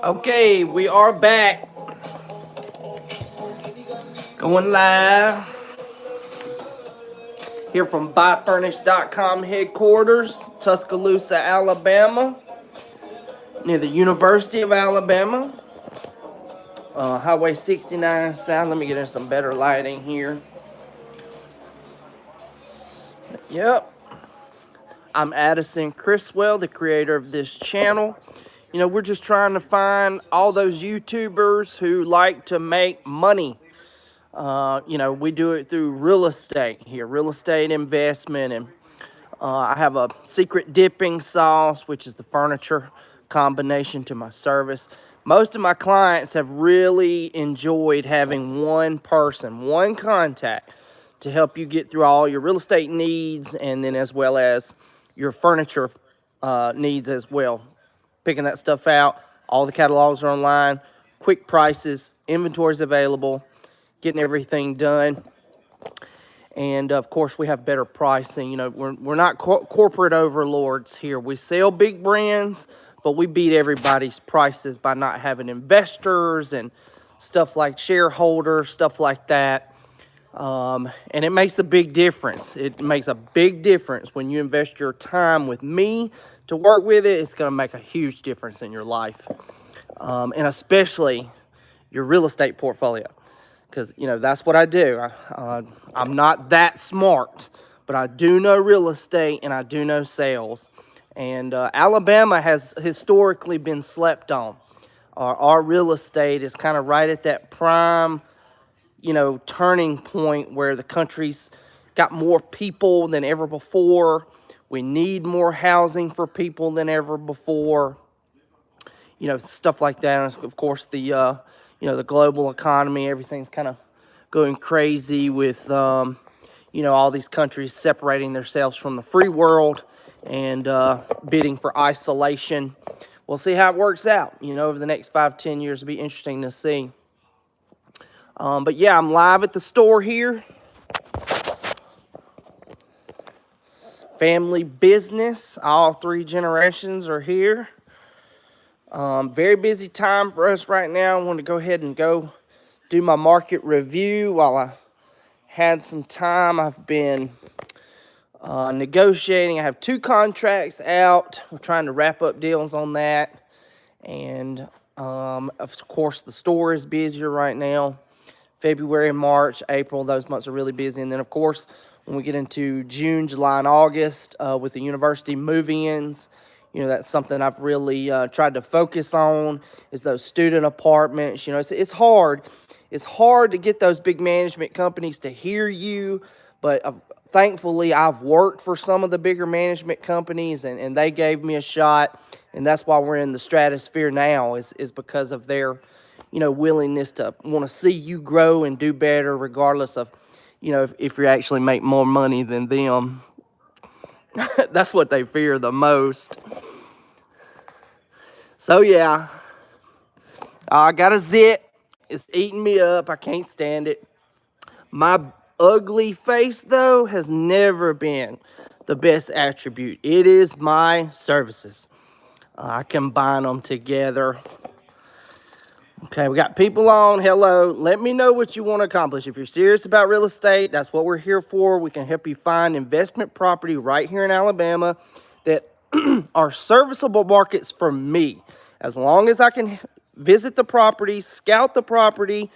Okay, we are back. Going live. Here from buyfurnish.com headquarters, Tuscaloosa, Alabama. Near the University of Alabama. Highway 69 South. Let me get in some better lighting here. Yep. I'm Addison Criswell, the creator of this channel. You know, we're just trying to find all those YouTubers who like to make money. You know, we do it through real estate here, real estate investment. And I have a secret dipping sauce, which is the furniture combination to my service. Most of my clients have really enjoyed having one person, one contact to help you get through all your real estate needs, and then as well as your furniture needs as well. Picking that stuff out. All the catalogs are online, quick prices, inventory's available, getting everything done. And of course, we have better pricing. You know, we're not corporate overlords here. We sell big brands, but we beat everybody's prices by not having investors and stuff like shareholders, stuff like that. And it makes a big difference. It makes a big difference when you invest your time with me to work with it. It's going to make a huge difference in your life, and especially your real estate portfolio. Because, you know, that's what I do. I'm not that smart, but I do know real estate and I do know sales. And Alabama has historically been slept on. Our real estate is kind of right at that prime, you know, turning point where the country's got more people than ever before. We need more housing for people than ever before. You know, stuff like that. And of course, the you know, the global economy, everything's kind of going crazy with, you know, all these countries separating themselves from the free world and bidding for isolation. We'll see how it works out, you know, over the next 5-10 years. It'll be interesting to see. But yeah, I'm live at the store here. Family business, all 3 generations are here. Very busy time for us right now. I want to go ahead and go do my market review while I had some time. I've been negotiating. I have 2 contracts out. We're trying to wrap up deals on that. And of course, the store is busier right now. February, March, April, those months are really busy. And then, of course, when we get into June, July, and August with the university move-ins, you know, that's something I've really tried to focus on, is those student apartments. You know, it's hard. It's hard to get those big management companies to hear you, but thankfully I've worked for some of the bigger management companies, and they gave me a shot, and that's why we're in the stratosphere now, is because of their, you know, willingness to want to see you grow and do better, regardless of, you know, if you actually make more money than them. That's what they fear the most. So yeah, I got a zit. It's eating me up. I can't stand it. My ugly face, though, has never been the best attribute. It is my services. I combine them together. Okay, we got people on. Hello. Let me know what you want to accomplish. If you're serious about real estate, that's what we're here for. We can help you find investment property right here in Alabama that are serviceable markets for me. As long as I can visit the property, scout the property,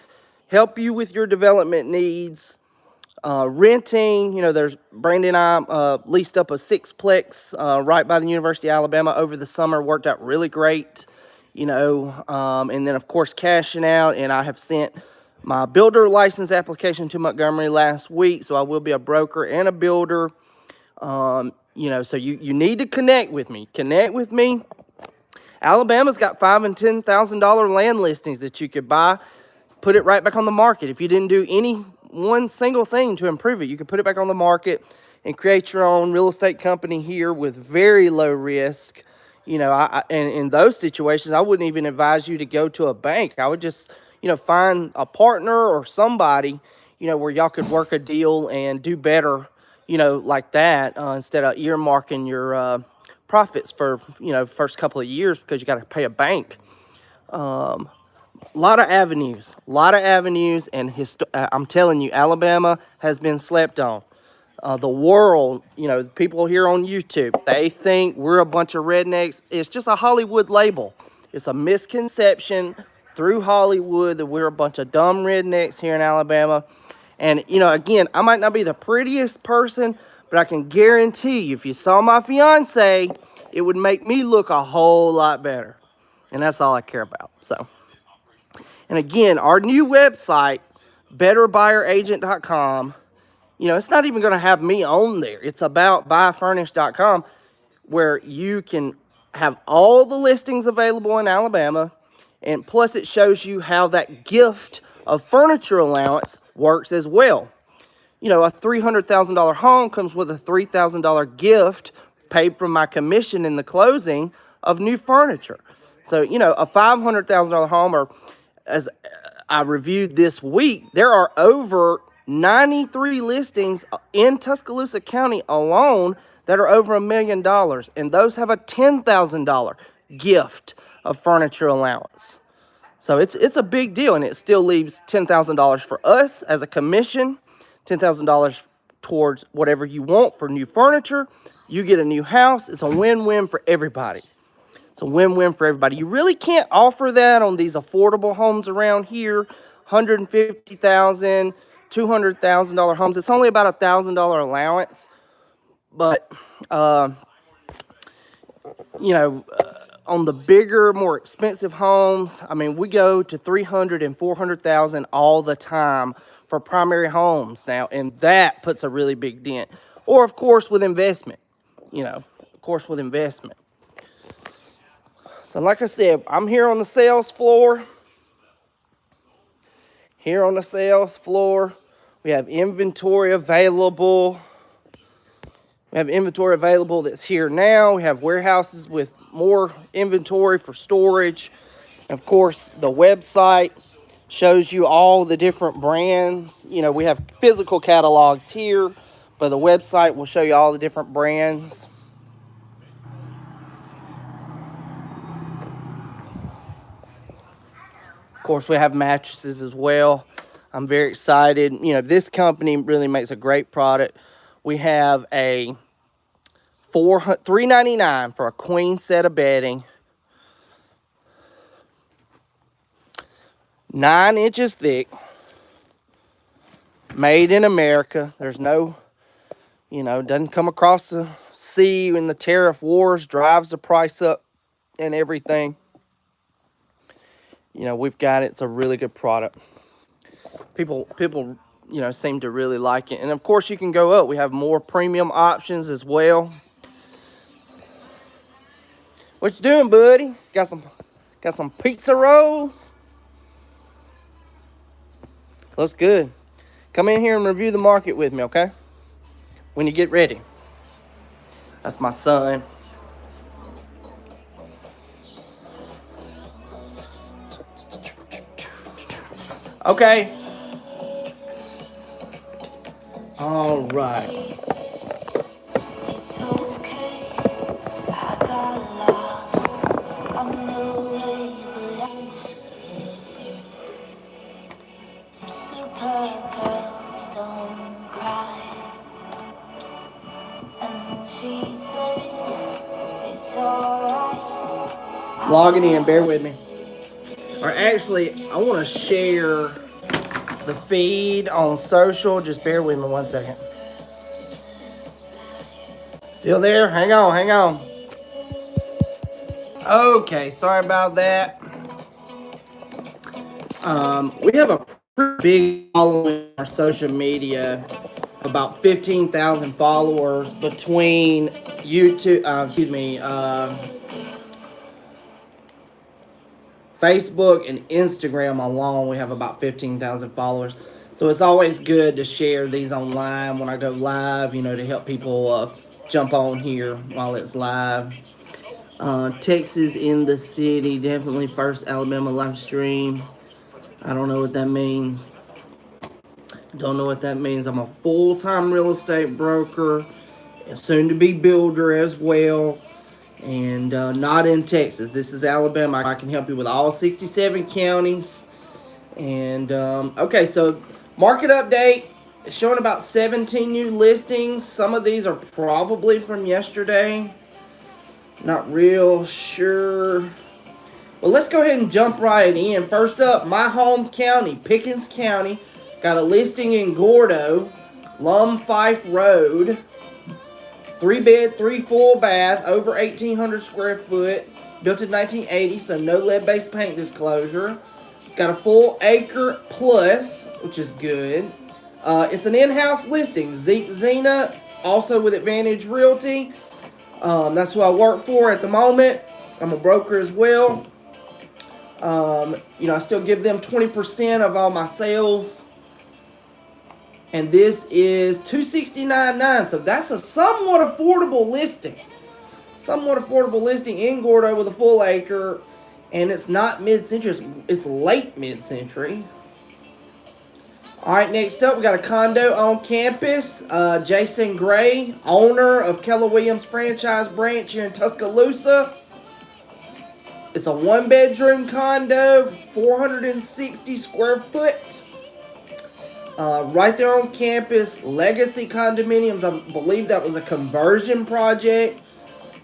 help you with your development needs, renting. You know, there's Brandon and I leased up a 6-plex right by the University of Alabama over the summer. Worked out really great. You know, and then of course cashing out, and I have sent my builder license application to Montgomery last week, so I will be a broker and a builder. You know, so you need to connect with me. Connect with me. Alabama's got $5,000 and $10,000 land listings that you could buy, put it right back on the market. If you didn't do one single thing to improve it, you could put it back on the market and create your own real estate company here with very low risk. You know, and in those situations, I wouldn't even advise you to go to a bank. I would just, you know, find a partner or somebody, you know, where y'all could work a deal and do better, you know, like that, instead of earmarking your profits for, you know, first couple of years because you got to pay a bank. A lot of avenues, and I'm telling you, Alabama has been slept on. The world, you know, people here on YouTube, they think we're a bunch of rednecks. It's just a Hollywood label. It's a misconception through Hollywood that we're a bunch of dumb rednecks here in Alabama. And, you know, again, I might not be the prettiest person, but I can guarantee you, if you saw my fiance, it would make me look a whole lot better. And that's all I care about. So, and again, our new website, betterbuyeragent.com, you know, it's not even going to have me on there. It's about buyfurnish.com, where you can have all the listings available in Alabama. And plus it shows you how that gift of furniture allowance works as well. You know, a $300,000 home comes with a $3,000 gift paid from my commission in the closing of new furniture. So, you know, a $500,000 home, or as I reviewed this week, there are over 93 listings in Tuscaloosa County alone that are over $1 million. And those have a $10,000 gift of furniture allowance. So it's a big deal, and it still leaves $10,000 for us as a commission, $10,000 towards whatever you want for new furniture. You get a new house. It's a win-win for everybody. It's a win-win for everybody. You really can't offer that on these affordable homes around here, $150,000, $200,000 homes. It's only about $1,000 allowance. But, you know, on the bigger, more expensive homes, I mean, we go to $300,000 and $400,000 all the time for primary homes now, and that puts a really big dent. Or, of course, with investment, you know, of course, with investment. So, like I said, I'm here on the sales floor. Here on the sales floor, we have inventory available. We have inventory available that's here now. We have warehouses with more inventory for storage. And of course, the website shows you all the different brands. You know, we have physical catalogs here, but the website will show you all the different brands. Of course, we have mattresses as well. I'm very excited. You know, this company really makes a great product. We have a $399 for a queen set of bedding, 9 inches thick, made in America. There's no, you know, doesn't come across the sea when the tariff wars drives the price up and everything. You know, we've got it. It's a really good product. People, you know, seem to really like it. And of course, you can go up. We have more premium options as well. What you doing, buddy? Got some pizza rolls? Looks good. Come in here and review the market with me, okay? When you get ready. That's my son. Okay. All right. It's okay. I got lost on the way, but I'm super girls don't cry. And she said it's alright. Logging in, bear with me. Or actually, I want to share the feed on social. Just bear with me 1 second. Still there? Hang on. Okay, sorry about that. We have a pretty big following on our social media, about 15,000 followers between YouTube, Facebook and Instagram alone. We have about 15,000 followers. So it's always good to share these online when I go live, you know, to help people jump on here while it's live. Texas in the city, definitely first Alabama live stream. I don't know what that means. Don't know what that means. I'm a full-time real estate broker, and soon to be builder as well. and not in Texas. This is Alabama. I can help you with all 67 counties. And okay, so market update. It's showing about 17 new listings. Some of these are probably from yesterday. Not real sure. Well, let's go ahead and jump right in. First up, my home county, Pickens County. Got a listing in Gordo, Lum Fife Road. 3-bed, 3 full bath, over 1,800 square foot. Built in 1980, so no lead-based paint disclosure. It's got a full acre plus, which is good. It's an in-house listing. Zeke Zena, also with Advantage Realty. That's who I work for at the moment. I'm a broker as well. I still give them 20% of all my sales. And this is $269.9, so that's a somewhat affordable listing. Somewhat affordable listing in Gordo with a full acre. And it's not mid-century, it's late mid-century. Alright, next up, we got a condo on campus. Jason Gray, owner of Keller Williams franchise branch here in Tuscaloosa. It's a 1-bedroom condo, 460 square foot. Right there on campus, Legacy Condominiums. I believe that was a conversion project.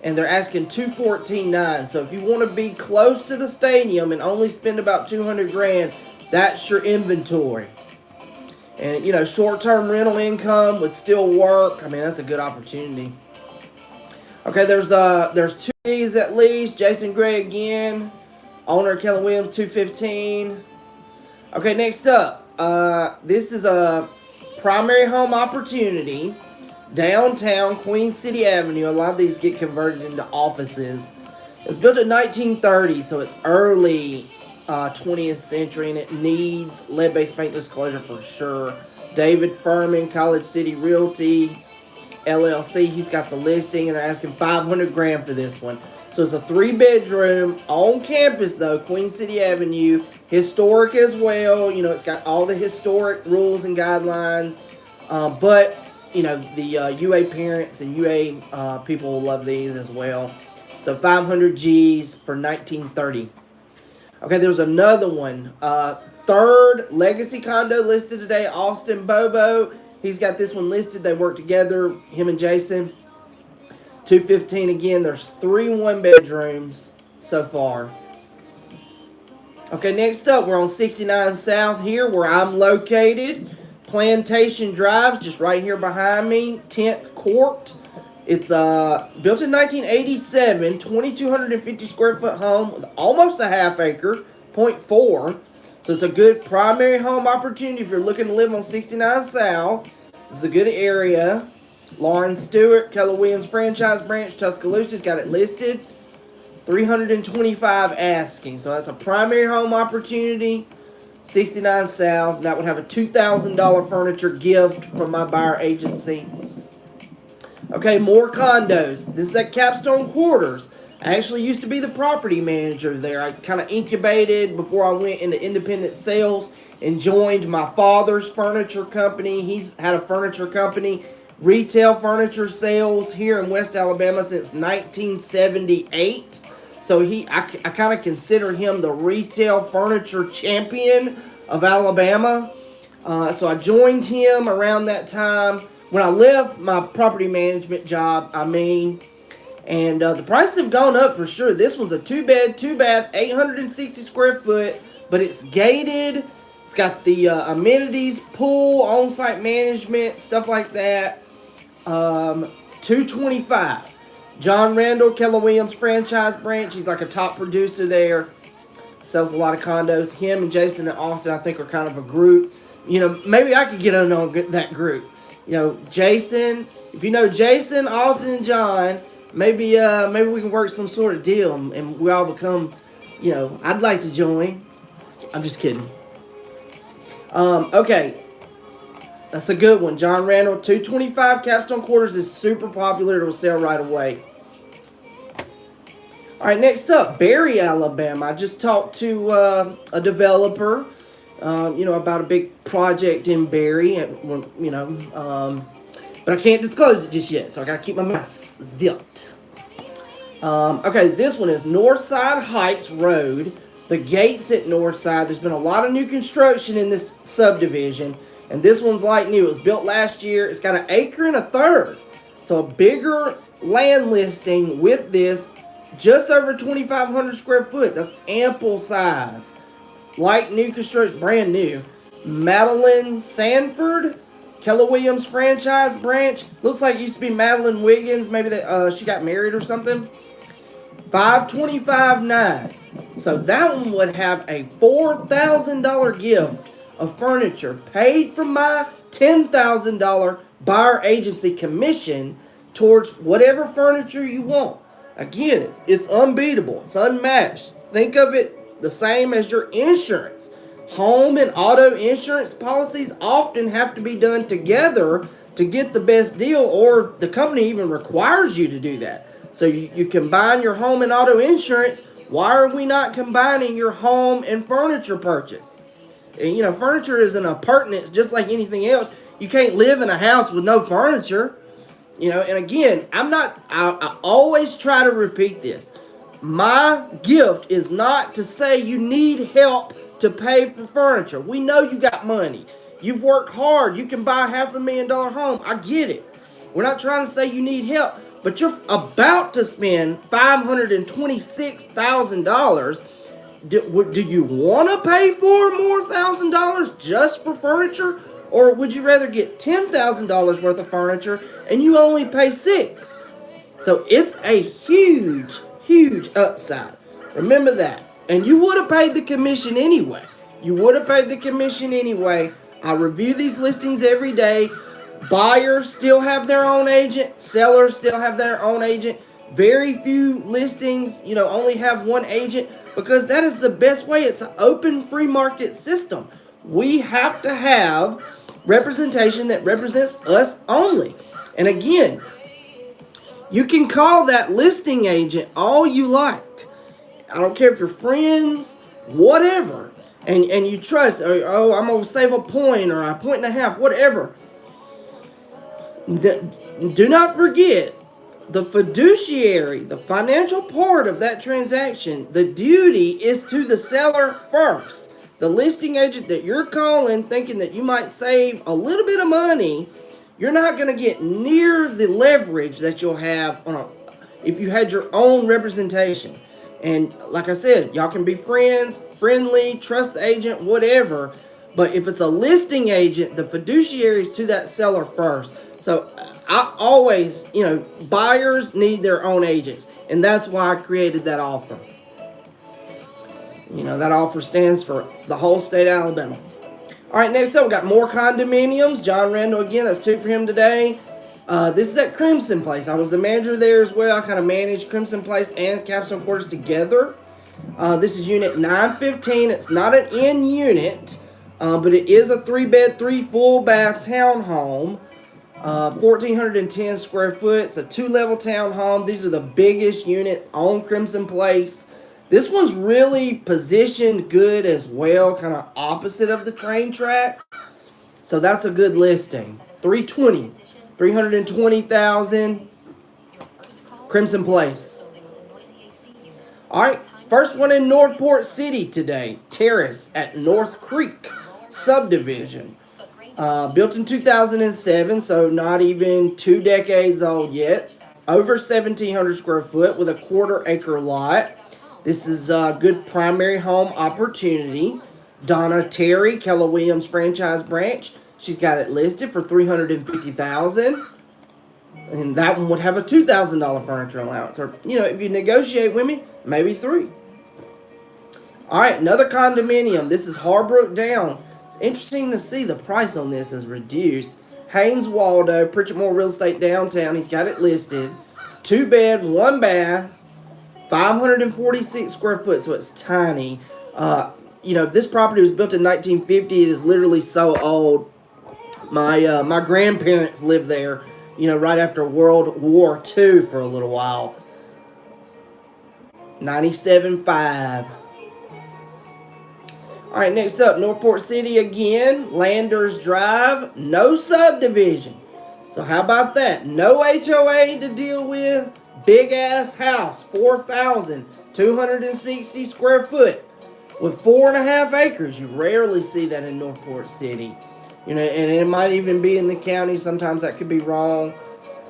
And they're asking $214.9. So if you want to be close to the stadium and only spend about $200,000, that's your inventory. And short-term rental income would still work. I mean, that's a good opportunity. Okay, there's 2 of these at least. Jason Gray again, owner of Keller Williams, $215. Okay, next up, this is a primary home opportunity. Downtown Queen City Avenue. A lot of these get converted into offices. It's built in 1930, so it's early 20th century, and it needs lead-based paint disclosure for sure. David Furman, College City Realty, LLC. He's got the listing, and they're asking $500,000 for this one. So it's a 3-bedroom on campus, though. Queen City Avenue, historic as well. It's got all the historic rules and guidelines, but the UA parents and UA people will love these as well. So 500 G's for 1930. Okay, there's another one. Third legacy condo listed today, Austin Bobo. He's got this one listed. They work together, him and Jason. $215 again. There's 3 1-bedrooms so far. Okay, next up, we're on 69 South here where I'm located. Plantation Drive, just right here behind me, 10th Court. It's built in 1987, 2,250 square foot home with almost a half acre, 0.4. So it's a good primary home opportunity if you're looking to live on 69 South. It's a good area. Lauren Stewart, Keller Williams franchise branch, Tuscaloosa's got it listed. $325 asking. So that's a primary home opportunity. 69 South. That would have a $2,000 furniture gift from my buyer agency. Okay, more condos. This is at Capstone Quarters. I actually used to be the property manager there. I kind of incubated before I went into independent sales and joined my father's furniture company. He's had a furniture company, retail furniture sales here in West Alabama since 1978. So I kind of consider him the retail furniture champion of Alabama. So I joined him around that time when I left my property management job, and the prices have gone up for sure. This one's a 2-bed, 2-bath, 860 square foot, but it's gated. It's got the amenities, pool, on-site management, stuff like that. $225. John Randall, Keller Williams franchise branch. He's like a top producer there. Sells a lot of condos. Him and Jason and Austin, I think, are kind of a group. Maybe I could get on that group. Jason. If you know Jason, Austin, and John, maybe we can work some sort of deal, and we all become. I'd like to join. I'm just kidding. Okay. That's a good one. John Randall, $225. Capstone Quarters is super popular. It will sell right away. All right, next up, Berry, Alabama. I just talked to a developer, about a big project in Berry, but I can't disclose it just yet, so I got to keep my mouth zipped. Okay, this one is Northside Heights Road. The gates at Northside. There's been a lot of new construction in this subdivision, and this one's like new. It was built last year. It's got 1.33 acres, so a bigger land listing with this, just over 2,500 square foot. That's ample size. Like new construction, brand new. Madeline Sanford, Keller Williams franchise branch. Looks like it used to be Madeline Wiggins. Maybe she got married or something. 525.9. So that one would have a $4,000 gift of furniture paid from my $10,000 buyer agency commission towards whatever furniture you want. Again, it's unbeatable. It's unmatched. Think of it the same as your insurance. Home and auto insurance policies often have to be done together to get the best deal, or the company even requires you to do that. So you combine your home and auto insurance. Why are we not combining your home and furniture purchase? And, furniture is an appurtenance just like anything else. You can't live in a house with no furniture. And again, I always try to repeat this. My gift is not to say you need help to pay for furniture. We know you got money. You've worked hard. You can buy a $500,000 home. I get it. We're not trying to say you need help. But you're about to spend $526,000. Do you want to pay for more $1,000 just for furniture? Or would you rather get $10,000 worth of furniture and you only pay $6,000? So it's a huge, huge upside. Remember that. And you would have paid the commission anyway. I review these listings every day. Buyers still have their own agent. Sellers still have their own agent. Very few listings, only have one agent, because that is the best way. It's an open free market system. We have to have representation that represents us only. And again, you can call that listing agent all you like. I don't care if you're friends, whatever, and you trust, oh, I'm going to save a point or a point and a half, whatever. Do not forget the fiduciary, the financial part of that transaction. The duty is to the seller first. The listing agent that you're calling thinking that you might save a little bit of money, you're not going to get near the leverage that you'll have if you had your own representation. And like I said, y'all can be friends, friendly, trust the agent, whatever. But if it's a listing agent, the fiduciary is to that seller first. So I always, buyers need their own agents. And that's why I created that offer. That offer stands for the whole state of Alabama. All right, next up, we got more condominiums. John Randall again. That's 2 for him today. This is at Crimson Place. I was the manager there as well. I kind of managed Crimson Place and Capstone Quarters together. This is unit 915. It's not an in unit, but it is a 3-bed, 3 full bath townhome. 1,410 square foot. It's a 2-level townhome. These are the biggest units on Crimson Place. This one's really positioned good as well, kind of opposite of the train track. So that's a good listing. 320,000, Crimson Place. All right, first one in Northport City today. Terrace at North Creek subdivision. Built in 2007, so not even 2 decades old yet. Over 1,700 square foot with a 1/4 acre lot. This is a good primary home opportunity. Donna Terry, Keller Williams franchise branch. She's got it listed for $350,000. And that one would have a $2,000 furniture allowance. Or, if you negotiate with me, maybe $3,000. All right, another condominium. This is Harbrooke Downs. It's interesting to see the price on this is reduced. Haynes Waldo, Pritchett Moore Real Estate downtown. He's got it listed. 2-bed, 1 bath, 546 square foot, so it's tiny. This property was built in 1950. It is literally so old. My grandparents lived there, right after World War II for a little while. 97.5. All right, next up, Northport City again. Landers Drive, no subdivision. So how about that? No HOA to deal with. big ass house, 4,260 square foot with 4.5 acres. You rarely see that in Northport City. You know, and it might even be in the county. Sometimes that could be wrong.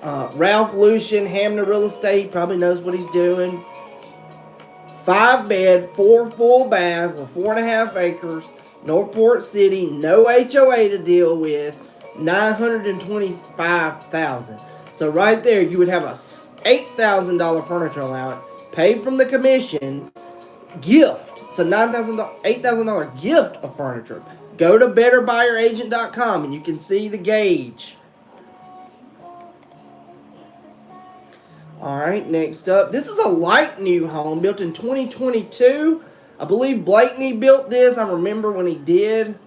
Ralph Lucian, Hamner Real Estate, probably knows what he's doing. 5 bed, 4 full bath with 4.5 acres. Northport City, no HOA to deal with. $925,000. So right there, you would have a $8,000 furniture allowance paid from the commission. Gift. It's a $8,000 gift of furniture. Go to betterbuyeragent.com and you can see the gauge. All right, next up. This is a light new home built in 2022. I believe Blakeney built this. I remember when he did.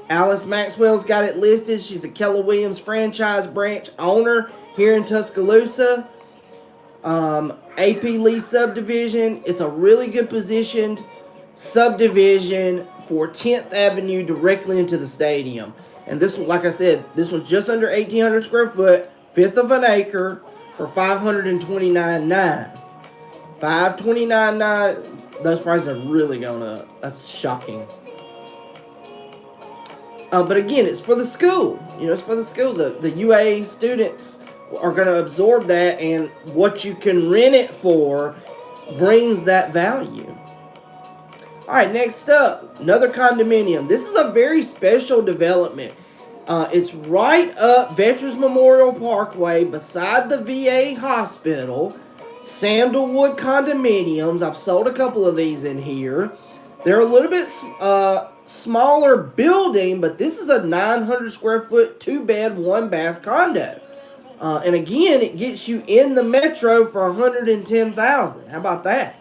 Alice Maxwell's got it listed. She's a Keller Williams franchise branch owner here in Tuscaloosa. AP Lee subdivision. It's a really good positioned subdivision for 10th Avenue directly into the stadium. And this one, like I said, this one's just under 1,800 square foot, 1/5 of an acre for $529,900. $529,900. Those prices are really going up. That's shocking. But again, it's for the school. You know, it's for the school. The UA students are going to absorb that, and what you can rent it for brings that value. All right, next up, another condominium. This is a very special development. It's right up Veterans Memorial Parkway beside the VA hospital. Sandalwood condominiums. I've sold a couple of these in here. They're a little bit smaller building, but this is a 900 square foot, 2 bed, 1 bath condo. And again, it gets you in the metro for $110,000. How about that?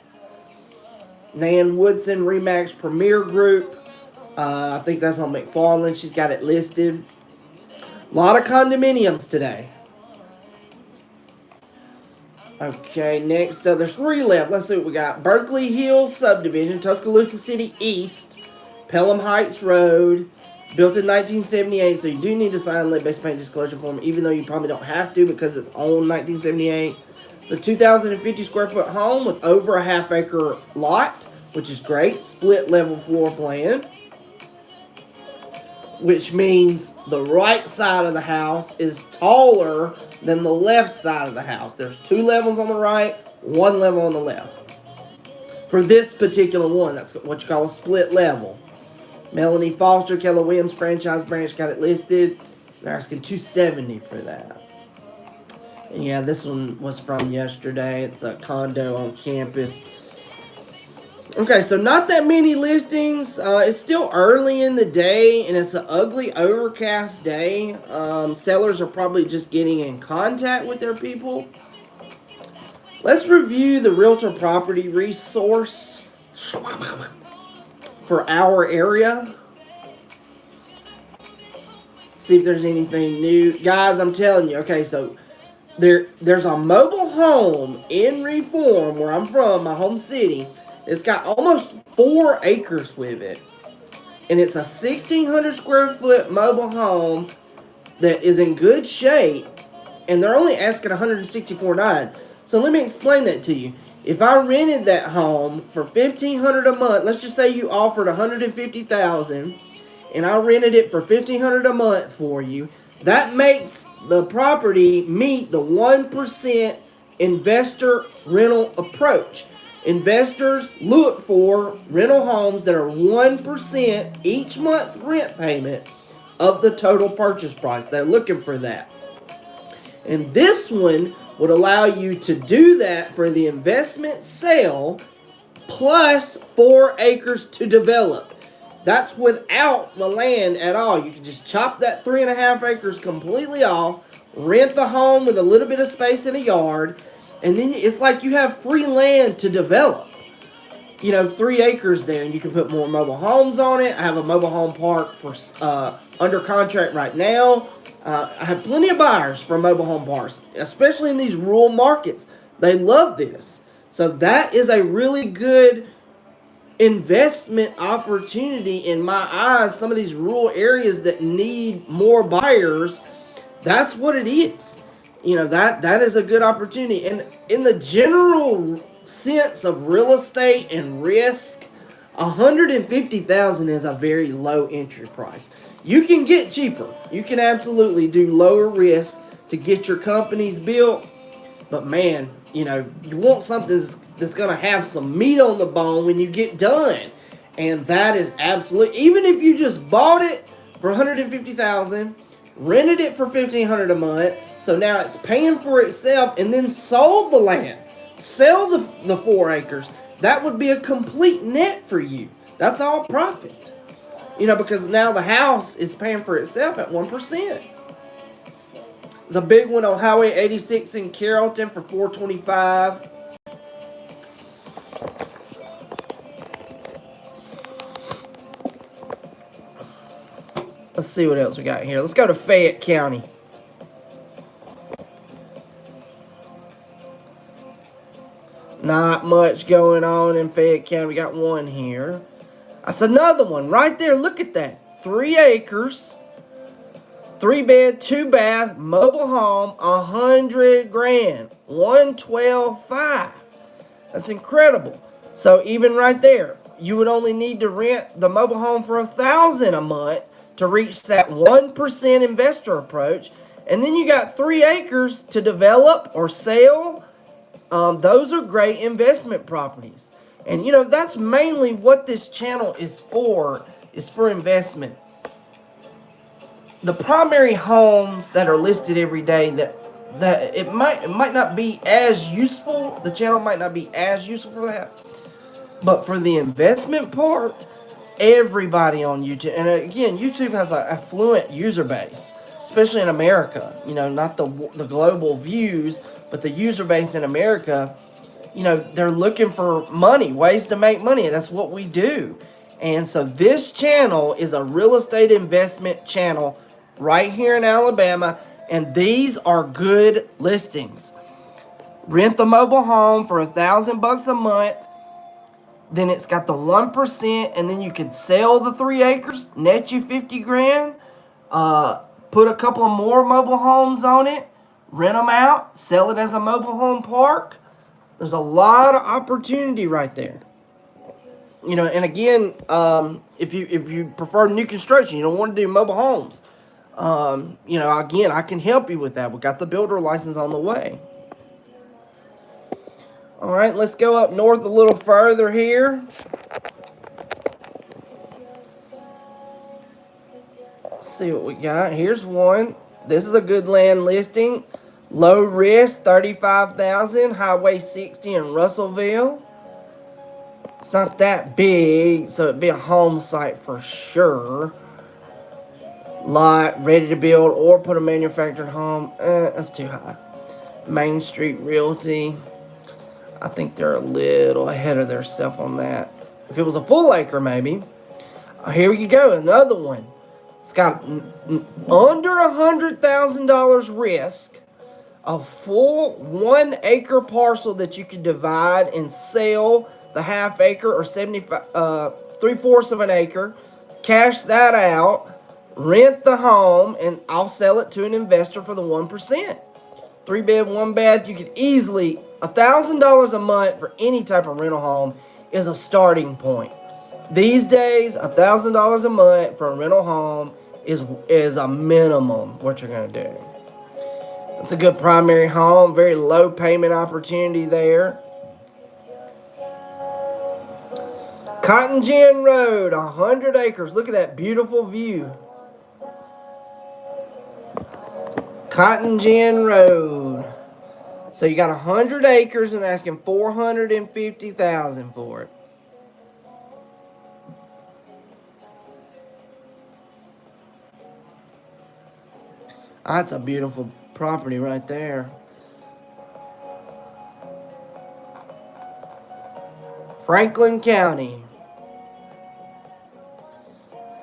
Nan Woodson Remax Premier Group. I think that's on McFarland. She's got it listed. A lot of condominiums today. Okay, next up, there's 3 left. Let's see what we got. Berkeley Hills Subdivision, Tuscaloosa City East, Pelham Heights Road, built in 1978. So you do need to sign list-based payment disclosure form, even though you probably don't have to because it's on 1978. It's a 2,050 square foot home with over a 1/2 acre lot, which is great. Split level floor plan, which means the right side of the house is taller than the left side of the house. There's 2 levels on the right, 1 level on the left. For this particular one, that's what you call a split level. Melanie Foster, Keller Williams franchise branch, got it listed. They're asking $270 for that. And yeah, this one was from yesterday. It's a condo on campus. Okay, so not that many listings. It's still early in the day, and it's an ugly, overcast day. Sellers are probably just getting in contact with their people. Let's review the realtor property resource for our area. See if there's anything new. Guys, I'm telling you, okay, so there's a mobile home in Reform, where I'm from, my home city. It's got almost 4 acres with it. And it's a 1,600 square foot mobile home that is in good shape. And they're only asking $164,900. So let me explain that to you. If I rented that home for $1,500 a month, let's just say you offered $150,000, and I rented it for $1,500 a month for you, that makes the property meet the 1% investor rental approach. Investors look for rental homes that are 1% each month rent payment of the total purchase price. They're looking for that. And this one would allow you to do that for the investment sale plus 4 acres to develop. That's without the land at all. You can just chop that 3.5 acres completely off, rent the home with a little bit of space in a yard, and then it's like you have free land to develop. You know, 3 acres there, and you can put more mobile homes on it. I have a mobile home park for under contract right now. I have plenty of buyers for mobile home parks, especially in these rural markets. They love this. So that is a really good investment opportunity in my eyes. Some of these rural areas that need more buyers, that's what it is. You know, that is a good opportunity. And in the general sense of real estate and risk, 150,000 is a very low entry price. You can get cheaper. You can absolutely do lower risk to get your companies built. But man, you know, you want something that's going to have some meat on the bone when you get done. And that is absolutely, even if you just bought it for 150,000, rented it for 1,500 a month, so now it's paying for itself, and then sold the land, sell the 4 acres, that would be a complete net for you. That's all profit. You know, because now the house is paying for itself at 1%. There's a big one on Highway 86 in Carrollton for $425. Let's see what else we got here. Let's go to Fayette County. Not much going on in Fayette County. We got one here. That's another one right there. Look at that. 3 acres. 3 bed, 2 bath, mobile home, 100 grand. 112.5. That's incredible. So even right there, you would only need to rent the mobile home for $1,000 a month to reach that 1% investor approach. And then you got 3 acres to develop or sell. Those are great investment properties. And you know, that's mainly what this channel is for investment. The primary homes that are listed every day that it might not be as useful, the channel might not be as useful for that. But for the investment part, everybody on YouTube, and again, YouTube has an affluent user base, especially in America. You know, not the global views, but the user base in America. You know, they're looking for money, ways to make money, and that's what we do. And so this channel is a real estate investment channel right here in Alabama, and these are good listings. Rent the mobile home for $1,000 a month. Then it's got the 1%, and then you can sell the 3 acres, net you 50 grand, put a couple of more mobile homes on it, rent them out, sell it as a mobile home park. There's a lot of opportunity right there. You know, and again, if you prefer new construction, you don't want to do mobile homes. You know, again, I can help you with that. We got the builder license on the way. All right, let's go up north a little further here. Let's see what we got. Here's one. This is a good land listing. Low risk, $35,000. Highway 60 in Russellville. It's not that big, so it'd be a home site for sure. Lot ready to build or put a manufactured home. That's too high. Main Street Realty. I think they're a little ahead of themselves on that. If it was a full acre, maybe. Here you go, another one. It's got under $100,000 risk. A full 1 acre parcel that you can divide and sell the half acre or 3/4 of an acre. Cash that out. Rent the home, and I'll sell it to an investor for the 1%. 3 bed, 1 bath. You could easily, $1,000 a month for any type of rental home is a starting point. These days, $1,000 a month for a rental home is a minimum what you're going to do. It's a good primary home, very low payment opportunity there. Cotton Gin Road, 100 acres. Look at that beautiful view. Cotton Gin Road. So you got 100 acres and asking $450,000 for it. That's a beautiful property right there. Franklin County.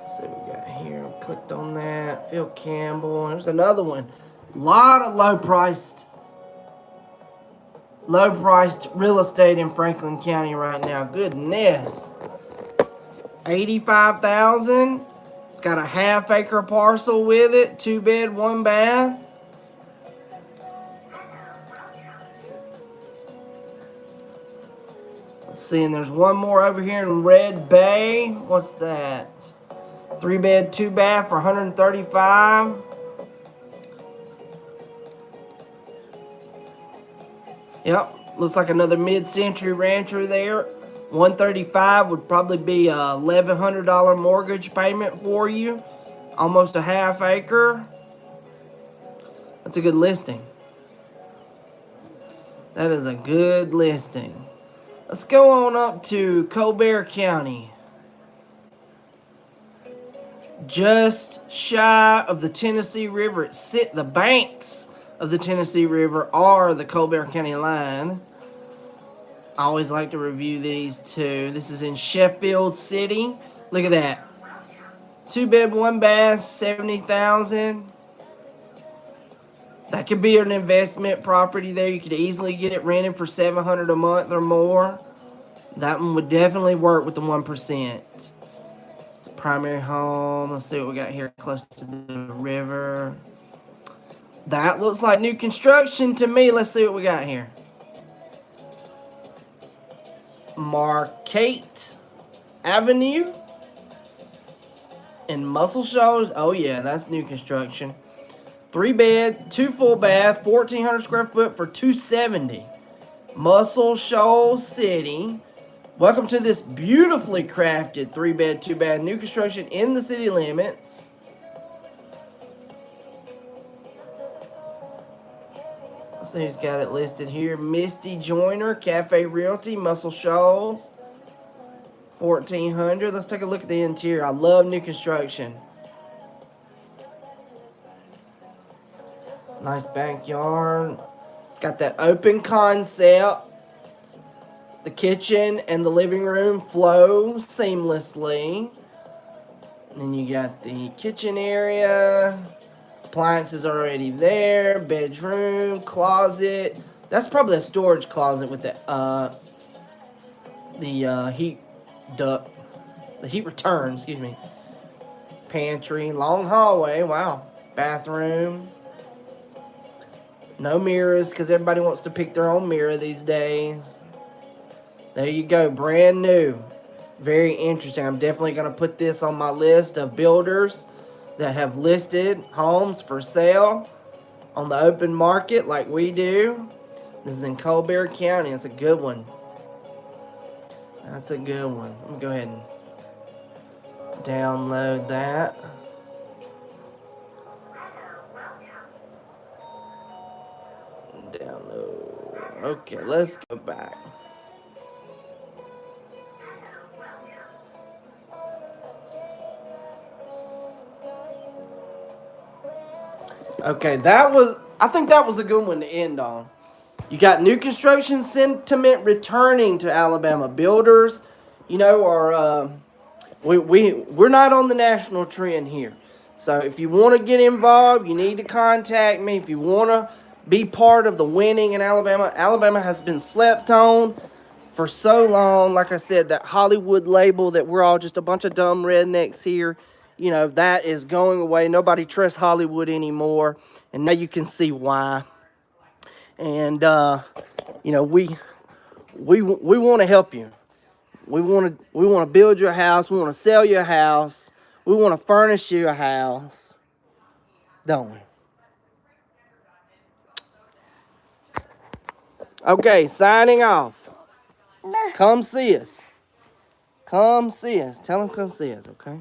Let's see what we got here. Clicked on that. Phil Campbell. There's another one. A lot of low-priced real estate in Franklin County right now. Goodness. $85,000. It's got a half acre parcel with it. 2 bed, 1 bath. Seeing there's one more over here in Red Bay. What's that? 3-bed, 2-bath for $135. Yep, looks like another mid-century rancher there. $135 would probably be a $1,100 mortgage payment for you. Almost a half acre. That's a good listing. That is a good listing. Let's go on up to Colbert County. Just shy of the Tennessee River. The banks of the Tennessee River are the Colbert County line. I always like to review these too. This is in Sheffield City. Look at that. 2-bed, 1-bath, $70,000. That could be an investment property there. You could easily get it rented for $700 a month or more. That one would definitely work with the 1%. It's a primary home. Let's see what we got here close to the river. That looks like new construction to me. Let's see what we got here. Marquette Avenue in Muscle Shoals. Oh yeah, that's new construction. 3-bed, 2 full bath, 1,400 square foot for $270. Muscle Shoals City. Welcome to this beautifully crafted 3-bed, 2-bath new construction in the city limits. Let's see who's got it listed here. Misty Joyner, Cafe Realty, Muscle Shoals. 1,400. Let's take a look at the interior. I love new construction. Nice backyard. It's got that open concept. The kitchen and the living room flow seamlessly. And then you got the kitchen area. Appliances already there. Bedroom, closet. That's probably a storage closet with the heat duct. The heat return, excuse me. Pantry, long hallway. Wow. Bathroom. No mirrors because everybody wants to pick their own mirror these days. There you go. Brand new. Very interesting. I'm definitely going to put this on my list of builders that have listed homes for sale on the open market like we do. This is in Colbert County. It's a good one. That's a good one. Let me go ahead and download that. Download. Okay, let's go back. Okay, I think that was a good one to end on. You got new construction sentiment returning to Alabama. Builders, you know, are we're not on the national trend here. So if you want to get involved, you need to contact me. If you want to be part of the winning in Alabama. Alabama has been slept on for so long. Like I said, that Hollywood label that we're all just a bunch of dumb rednecks here, you know, that is going away. Nobody trusts Hollywood anymore. And now you can see why. And, you know, we want to help you. We want to build your house. We want to sell your house. We want to furnish your house. Don't we? Okay, signing off. Come see us. Come see us. Tell them come see us, okay?